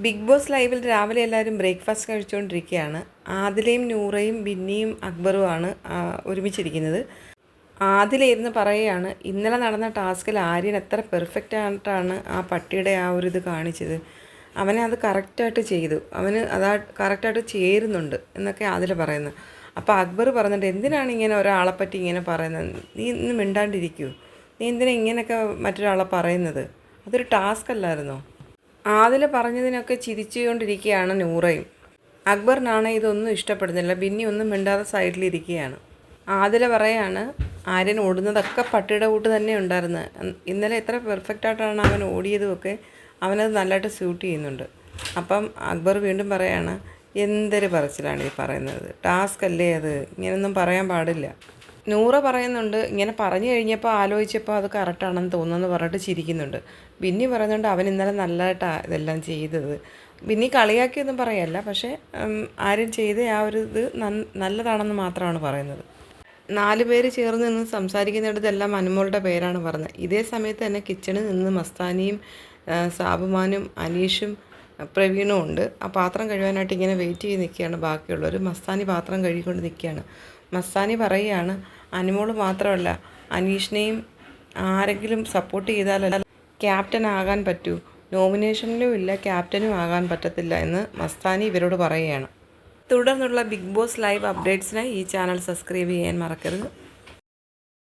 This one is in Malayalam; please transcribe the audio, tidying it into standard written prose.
ബിഗ് ബോസ് ലൈവിൽ രാവിലെ എല്ലാവരും ബ്രേക്ക്ഫാസ്റ്റ് കഴിച്ചുകൊണ്ടിരിക്കുകയാണ്. ആദിലയും നൂറയും ബിന്നിയും അക്ബറുമാണ് ഒരുമിച്ചിരിക്കുന്നത്. ആദിലിരുന്ന് പറയുകയാണ്, ഇന്നലെ നടന്ന ടാസ്കിൽ ആര്യൻ എത്ര പെർഫെക്റ്റ് ആയിട്ടാണ് ആ പട്ടിയുടെ ആ ഒരു ഇത് കാണിച്ചത്. അവനെ അത് കറക്റ്റായിട്ട് ചെയ്തു, അവന് അതാ കറക്റ്റായിട്ട് ചേരുന്നുണ്ട് എന്നൊക്കെ ആദില പറയുന്നത്. അപ്പോൾ അക്ബർ പറഞ്ഞിട്ട്, എന്തിനാണ് ഇങ്ങനെ ഒരാളെ പറ്റി ഇങ്ങനെ പറയുന്നത്? നീ ഇന്ന് മിണ്ടാണ്ടിരിക്കൂ, നീ എന്തിനാ ഇങ്ങനെയൊക്കെ മറ്റൊരാളെ പറയുന്നത്? അതൊരു ടാസ്ക് അല്ലായിരുന്നോ? ആദില പറഞ്ഞതിനൊക്കെ ചിരിച്ചുകൊണ്ടിരിക്കുകയാണ് നൂറയും. അക്ബറിനാണ് ഇതൊന്നും ഇഷ്ടപ്പെടുന്നില്ല. ബിന്നി ഒന്നും മിണ്ടാതെ സൈഡിലിരിക്കുകയാണ്. ആദില പറയാണ്, ആര്യൻ ഓടുന്നതൊക്കെ പട്ടിയുടെ കൂട്ട് തന്നെ ഉണ്ടായിരുന്നു. ഇന്നലെ എത്ര പെർഫെക്റ്റായിട്ടാണ് അവൻ ഓടിയതുമൊക്കെ, അവനത് നല്ലതായിട്ട് സ്യൂട്ട് ചെയ്യുന്നുണ്ട്. അപ്പം അക്ബർ വീണ്ടും പറയാണ്, എന്തൊരു പറച്ചിലാണ് ഈ പറയുന്നത്, ടാസ്ക് അല്ലേ അത്, ഇങ്ങനെയൊന്നും പറയാൻ പാടില്ല. നൂറ പറയുന്നുണ്ട്, ഇങ്ങനെ പറഞ്ഞു കഴിഞ്ഞപ്പോൾ ആലോചിച്ചപ്പോൾ അത് കറക്റ്റാണെന്ന് തോന്നുന്നു പറഞ്ഞിട്ട് ചിരിക്കുന്നുണ്ട്. ബിന്നി പറയുന്നുണ്ട്, അവൻ ഇന്നലെ നല്ലതായിട്ടാണ് ഇതെല്ലാം ചെയ്തത്. ബിന്നി കളിയാക്കിയൊന്നും പറയല്ല, പക്ഷേ ആരും ചെയ്ത ആ ഒരു ഇത് നല്ലതാണെന്ന് മാത്രമാണ് പറയുന്നത്. 4 പേര് ചേർന്ന് നിന്ന് സംസാരിക്കുന്നിടത്തെല്ലാം അനുമോളുടെ പേരാണ് പറഞ്ഞത്. ഇതേ സമയത്ത് തന്നെ കിച്ചണിൽ നിന്ന് മസ്താനിയും സാബുമാനും അനീഷും പ്രവീണും ഉണ്ട്. ആ പാത്രം കഴുകാനായിട്ട് ഇങ്ങനെ വെയിറ്റ് ചെയ്ത് നിൽക്കുകയാണ് ബാക്കിയുള്ളവർ. മസ്താനി പാത്രം കഴുകിക്കൊണ്ട് നിൽക്കുകയാണ്. മസ്താനി പറയുകയാണ്, അനുമോൾ മാത്രമല്ല അനീഷിനെയും ആരെങ്കിലും സപ്പോർട്ട് ചെയ്താലല്ല ക്യാപ്റ്റൻ ആകാൻ പറ്റൂ, നോമിനേഷനിലും ഇല്ല ക്യാപ്റ്റനും ആകാൻ പറ്റത്തില്ല എന്ന് മസ്താനി ഇവരോട് പറയുകയാണ്. തുടർന്നുള്ള ബിഗ് ബോസ് ലൈവ് അപ്ഡേറ്റ്സിനായി ഈ ചാനൽ സബ്സ്ക്രൈബ് ചെയ്യാൻ മറക്കരുത്.